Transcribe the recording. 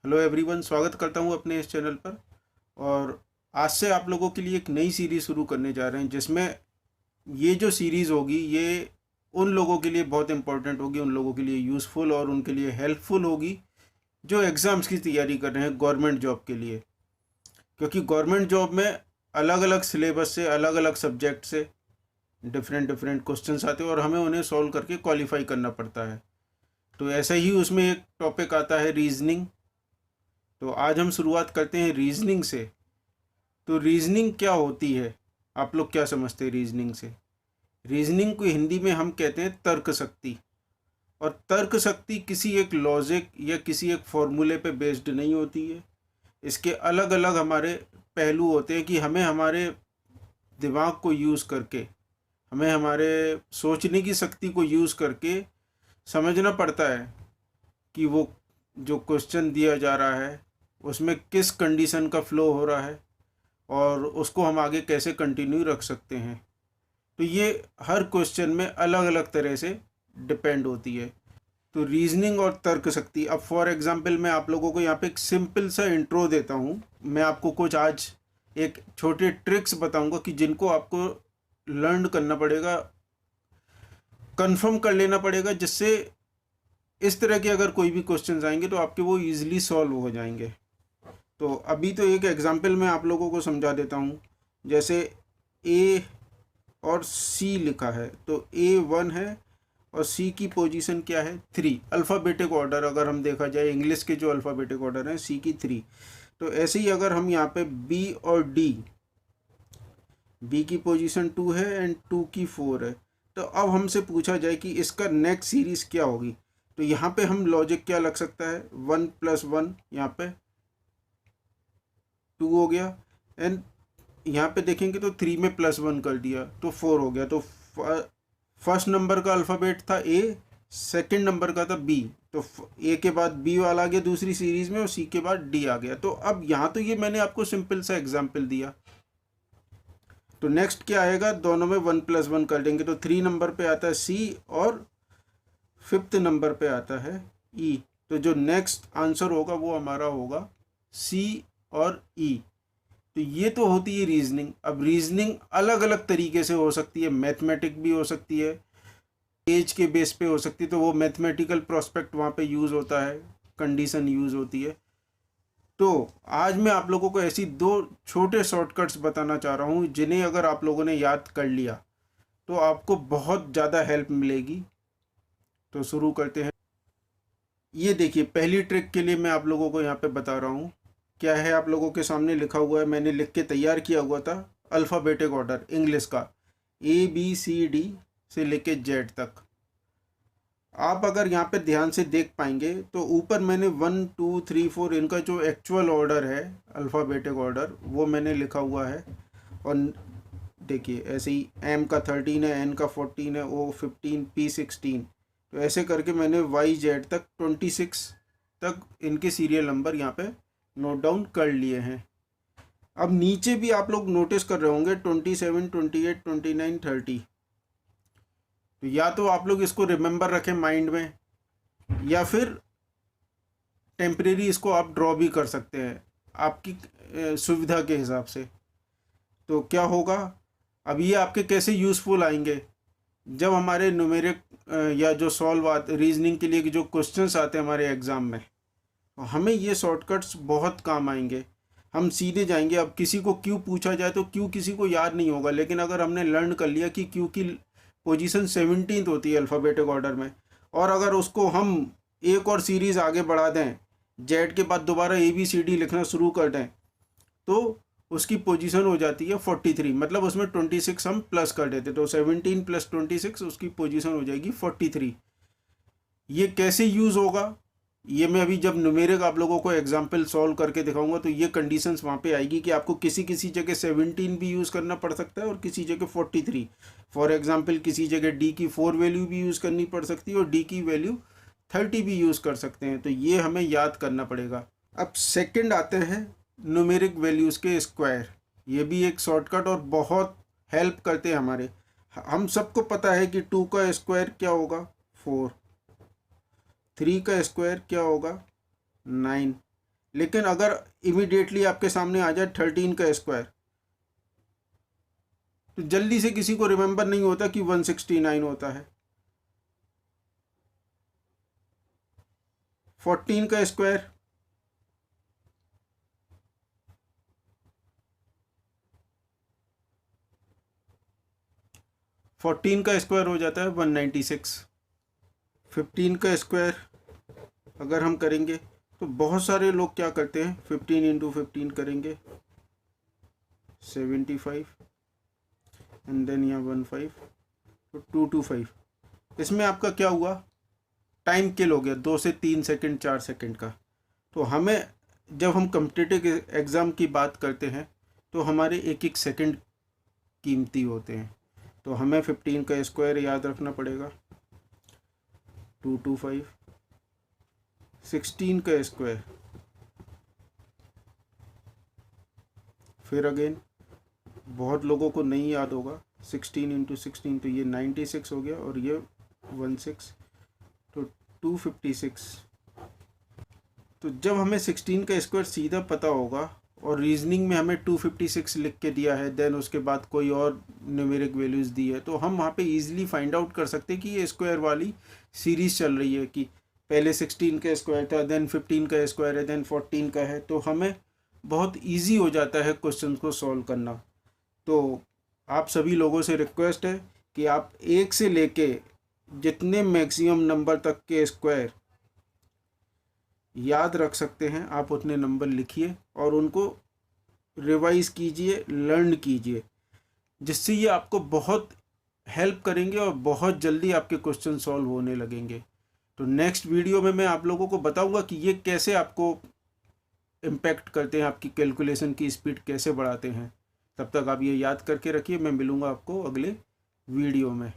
Hello everyone, स्वागत करता हूँ अपने इस चैनल पर। और आज से आप लोगों के लिए एक नई सीरीज़ शुरू करने जा रहे हैं, जिसमें ये जो सीरीज़ होगी ये उन लोगों के लिए बहुत इंपॉर्टेंट होगी, उन लोगों के लिए यूज़फुल और उनके लिए हेल्पफुल होगी जो एग्ज़ाम्स की तैयारी कर रहे हैं गवर्नमेंट जॉब के लिए। क्योंकि गवर्नमेंट जॉब में अलग अलग सिलेबस से, अलग अलग सब्जेक्ट से डिफरेंट डिफरेंट क्वेश्चंस आते हैं और हमें उन्हें सॉल्व करके क्वालिफाई करना पड़ता है। तो ऐसा ही उसमें एक टॉपिक आता है रीजनिंग। तो आज हम शुरुआत करते हैं रीजनिंग से। तो रीजनिंग क्या होती है, आप लोग क्या समझते हैं रीजनिंग से? रीजनिंग को हिंदी में हम कहते हैं तर्क शक्ति। और तर्क शक्ति किसी एक लॉजिक या किसी एक फॉर्मूले पे बेस्ड नहीं होती है। इसके अलग अलग हमारे पहलू होते हैं कि हमें हमारे दिमाग को यूज़ करके, हमें हमारे सोचने की शक्ति को यूज़ करके समझना पड़ता है कि वो जो क्वेश्चन दिया जा रहा है उसमें किस कंडीशन का फ्लो हो रहा है और उसको हम आगे कैसे कंटिन्यू रख सकते हैं। तो ये हर क्वेश्चन में अलग अलग तरह से डिपेंड होती है। तो रीजनिंग और तर्क शक्ति, अब फॉर एग्जांपल मैं आप लोगों को यहाँ पे एक सिंपल सा इंट्रो देता हूँ। मैं आपको कुछ आज एक छोटे ट्रिक्स बताऊँगा कि जिनको आपको लर्न करना पड़ेगा, कंफर्म कर लेना पड़ेगा, जिससे इस तरह के अगर कोई भी क्वेश्चंस आएंगे तो आपके वो ईजिली सॉल्व हो जाएंगे। तो अभी तो एक एग्जांपल मैं आप लोगों को समझा देता हूँ। जैसे ए और सी लिखा है, तो ए 1 है और सी की पोजीशन क्या है 3। अल्फ़ाबेटिक ऑर्डर अगर हम देखा जाए, इंग्लिश के जो अल्फ़ाबेटिक ऑर्डर है, सी की 3। तो ऐसे ही अगर हम यहाँ पे बी और डी, बी की पोजीशन 2 है एंड 2 की 4 है, तो अब हमसे पूछा जाए कि इसका नेक्स्ट सीरीज़ क्या होगी, तो यहाँ पे हम लॉजिक क्या लग सकता है, 1 + 1 यहाँ पे 2 हो गया, एंड यहाँ पे देखेंगे तो 3 में +1 कर दिया तो 4 हो गया। तो फर्स्ट नंबर का अल्फ़ाबेट था ए, सेकंड नंबर का था बी, तो ए के बाद बी वाला आ गया दूसरी सीरीज़ में और सी के बाद डी आ गया। तो अब यहाँ तो ये मैंने आपको सिंपल सा एग्जाम्पल दिया। तो नेक्स्ट क्या आएगा, दोनों में 1 + 1 कर देंगे तो 3 नंबर पे आता है सी और 5th नंबर पे आता है ई। तो जो नेक्स्ट आंसर होगा वो हमारा होगा सी और ई। तो ये तो होती है रीजनिंग। अब रीजनिंग अलग अलग तरीके से हो सकती है, मैथमेटिक भी हो सकती है, एज के बेस पे हो सकती है, तो वो मैथमेटिकल प्रोस्पेक्ट वहाँ पे यूज़ होता है, कंडीशन यूज़ होती है। तो आज मैं आप लोगों को ऐसी दो छोटे शॉर्टकट्स बताना चाह रहा हूँ जिन्हें अगर आप लोगों ने याद कर लिया तो आपको बहुत ज़्यादा हेल्प मिलेगी। तो शुरू करते हैं। ये देखिए, पहली ट्रिक के लिए मैं आप लोगों को यहाँ पे बता रहा हूँ। क्या है, आप लोगों के सामने लिखा हुआ है, मैंने लिख के तैयार किया हुआ था अल्फ़ाबेटिक ऑर्डर इंग्लिश का, ABCD से लेके जेड तक। आप अगर यहाँ पे ध्यान से देख पाएंगे तो ऊपर मैंने 1 2 3 4 इनका जो एक्चुअल ऑर्डर है, अल्फ़ाबेटिक ऑर्डर, वो मैंने लिखा हुआ है। और देखिए ऐसे ही M का 13 है, N का 14 है, O 15, P 16। तो ऐसे करके मैंने YZ तक 26 तक इनके सीरियल नंबर यहाँ पे नोट डाउन कर लिए हैं। अब नीचे भी आप लोग नोटिस कर रहे होंगे 27, 28, 29, 30। तो या तो आप लोग इसको रिमेंबर रखें माइंड में, या फिर टेम्परेरी इसको आप ड्रॉ भी कर सकते हैं आपकी सुविधा के हिसाब से। तो क्या होगा, अब ये आपके कैसे यूज़फुल आएंगे, जब हमारे न्यूमेरिक या जो सॉल्व आते रीजनिंग के लिए जो क्वेश्चंस आते हैं हमारे एग्ज़ाम में, तो हमें ये शॉर्टकट्स बहुत काम आएंगे। हम सीधे जाएंगे। अब किसी को क्यों पूछा जाए तो क्यों किसी को याद नहीं होगा, लेकिन अगर हमने लर्न कर लिया कि क्यों की पोजीशन 17th होती है अल्फ़ाबेटिक ऑर्डर में, और अगर उसको हम एक और सीरीज़ आगे बढ़ा दें, जेड के बाद दोबारा ABCD लिखना शुरू कर दें, तो उसकी पोजीशन हो जाती है 43। मतलब उसमें 26 हम प्लस कर देते, तो 17 + 26 उसकी पोजीशन हो जाएगी 43। ये कैसे यूज़ होगा, ये मैं अभी जब न्यूमेरिक आप लोगों को एग्जाम्पल सॉल्व करके दिखाऊंगा तो ये कंडीशंस वहाँ पे आएगी कि आपको किसी किसी जगह 17 भी यूज़ करना पड़ सकता है और किसी जगह 43। फॉर एग्जाम्पल किसी जगह डी की 4 वैल्यू भी यूज़ करनी पड़ सकती है और डी की वैल्यू 30 भी यूज़ कर सकते हैं। तो ये हमें याद करना पड़ेगा। अब सेकेंड आते हैं न्यूमेरिक वैल्यूज़ के स्क्वायर। ये भी एक शॉर्टकट और बहुत हेल्प करते हैं हमारे। हम सबको पता है कि 2 का स्क्वायर क्या होगा 4, 3 का स्क्वायर क्या होगा 9, लेकिन अगर इमीडिएटली आपके सामने आ जाए 13 का स्क्वायर, तो जल्दी से किसी को रिमेंबर नहीं होता कि 169 होता है। 14 का स्क्वायर, हो जाता है 196। 15 का स्क्वायर अगर हम करेंगे तो बहुत सारे लोग क्या करते हैं, 15 इंटू 15 करेंगे 75, एंड देन यहाँ 15, तो 225। इसमें आपका क्या हुआ, टाइम किल हो गया 2 से 3 सेकंड 4 सेकंड का। तो हमें जब हम कॉम्पिटिटिव एग्ज़ाम की बात करते हैं तो हमारे एक एक सेकंड कीमती होते हैं। तो हमें 15 का स्क्वायर याद रखना पड़ेगा 225। 16 का स्क्वायर, फिर अगेन बहुत लोगों को नहीं याद होगा, 16 इंटू 16, तो ये 96 हो गया और ये 16, तो 256। तो जब हमें 16 का स्क्वायर सीधा पता होगा और रीजनिंग में हमें 256 लिख के दिया है, देन उसके बाद कोई और न्यूमेरिक वैल्यूज़ दी है, तो हम वहाँ पे इजीली फाइंड आउट कर सकते हैं कि ये स्क्वायर वाली सीरीज़ चल रही है, कि पहले 16 का स्क्वायर था, देन 15 का स्क्वायर है, देन 14 का है। तो हमें बहुत ईजी हो जाता है क्वेश्चन को सॉल्व करना। तो आप सभी लोगों से रिक्वेस्ट है कि आप 1 से लेके जितने मैक्सिमम नंबर तक के स्क्वायर याद रख सकते हैं आप उतने नंबर लिखिए और उनको रिवाइज कीजिए, लर्न कीजिए, जिससे ये आपको बहुत हेल्प करेंगे और बहुत जल्दी आपके क्वेश्चन सॉल्व होने लगेंगे। तो नेक्स्ट वीडियो में मैं आप लोगों को बताऊंगा कि ये कैसे आपको इम्पैक्ट करते हैं, आपकी कैलकुलेशन की स्पीड कैसे बढ़ाते हैं। तब तक आप ये याद करके रखिए, मैं मिलूँगा आपको अगले वीडियो में।